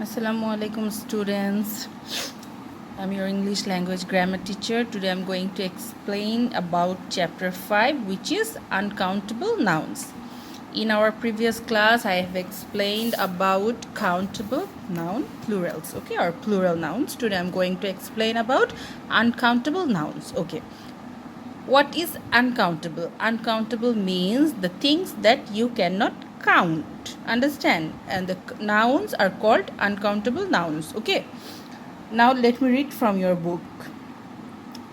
Assalamu alaikum students. I'm your English language grammar teacher. Today I'm going to explain about chapter 5, which is uncountable nouns. In our previous class I have explained about countable noun plurals, okay, or plural nouns. Today I'm going to explain about uncountable nouns. Okay, what is uncountable? Uncountable means the things that you cannot count. Understand? And the nouns are called uncountable nouns. Okay. Now let me read from your book.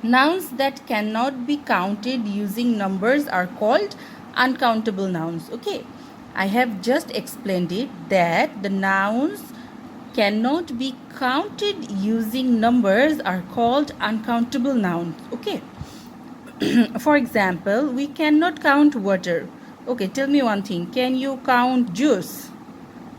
Nouns that cannot be counted using numbers are called uncountable nouns. Okay. I have just explained it that the nouns cannot be counted using numbers are called uncountable nouns. Okay. For example, we cannot count water. Okay, tell me one thing. Can you count juice?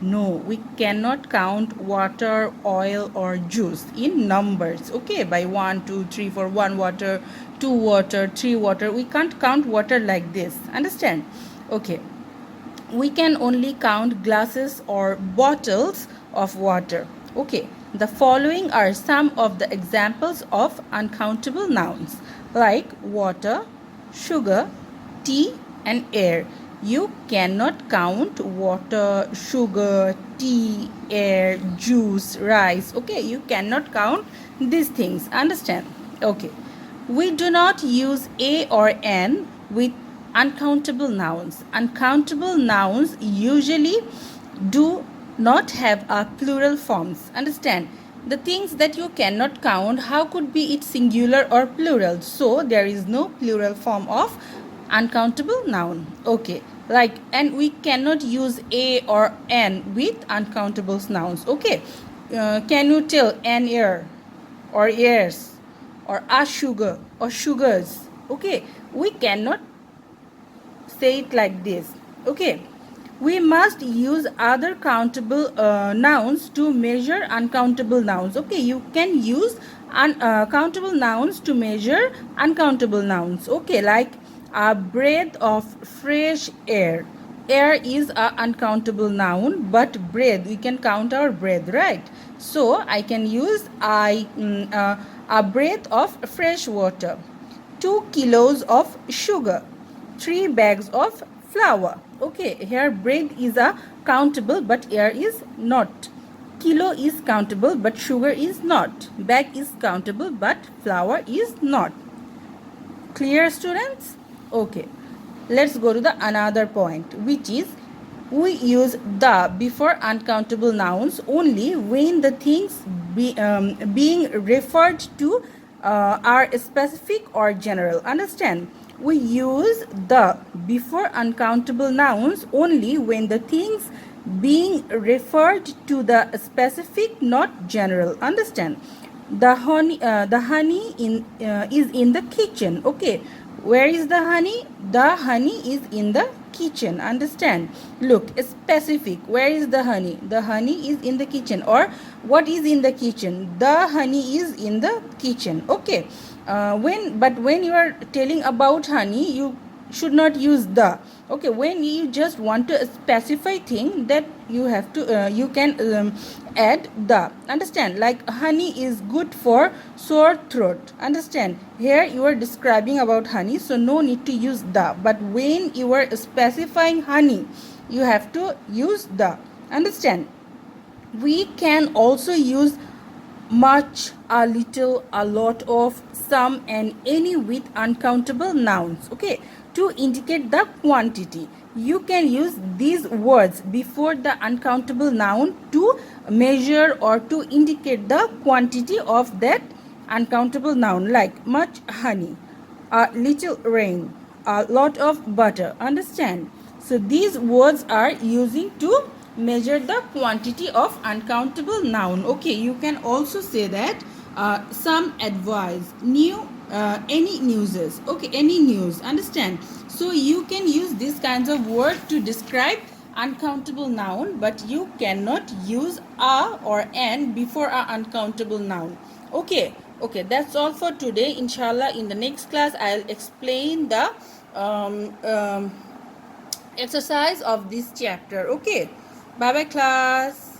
No, we cannot count water, oil, or juice in numbers. Okay, by 1, 2, 3, 4, 1 water, 2 water, 3 water. We can't count water like this. Understand? Okay. We can only count glasses or bottles of water. Okay, the following are some of the examples of uncountable nouns like water, sugar, tea, and air. You cannot count water, sugar, tea, air, juice, rice. Okay, you cannot count these things. Understand? Okay. We do not use a or an with uncountable nouns. Uncountable nouns usually do not have a plural forms. Understand? The things that you cannot count, how could be it singular or plural? So there is no plural form of uncountable noun. Okay, like, and we cannot use a or an with uncountable nouns. Okay, can you tell an ear or ears or a sugar or sugars? Okay, we cannot say it like this. Okay, we must use other countable nouns to measure uncountable nouns. Okay, you can use countable nouns to measure uncountable nouns. Okay, like a breath of fresh air. Air is a uncountable noun, but breath, we can count our breath, right? So I can use a breath of fresh water. 2 kilos of sugar, 3 bags of flour. Okay, here bread is a countable but air is not. Kilo is countable but sugar is not. Bag is countable but flour is not. Clear, students? Okay, let's go to the another point, which is we use the before uncountable nouns only when the things being referred to are specific or general. Understand? We use the before uncountable nouns only when the things being referred to the specific, not general. Understand? The honey is in the kitchen. Okay, where is the honey? The honey is in the kitchen. Understand? Look, specific. Where is the honey? The honey is in the kitchen. Or what is in the kitchen? The honey is in the kitchen. Okay, when you are telling about honey, you should not use the. Okay, when you just want to specify thing, that you have to you can add the. Understand? Like honey is good for sore throat. Understand? Here you are describing about honey, so no need to use the, but when you are specifying honey, you have to use the. Understand? We can also use much, a little, a lot of, some, and any with uncountable nouns. Okay, to indicate the quantity. You can use these words before the uncountable noun to measure or to indicate the quantity of that uncountable noun, like much honey, a little rain, a lot of butter. Understand? So these words are using to measure the quantity of uncountable noun. Okay, you can also say that some advice, new, any newses. Okay, any news. Understand? So you can use these kinds of words to describe uncountable noun, but you cannot use a or an before a uncountable noun. Okay, okay, that's all for today. Inshallah, in the next class I'll explain the exercise of this chapter. Okay, bye bye class.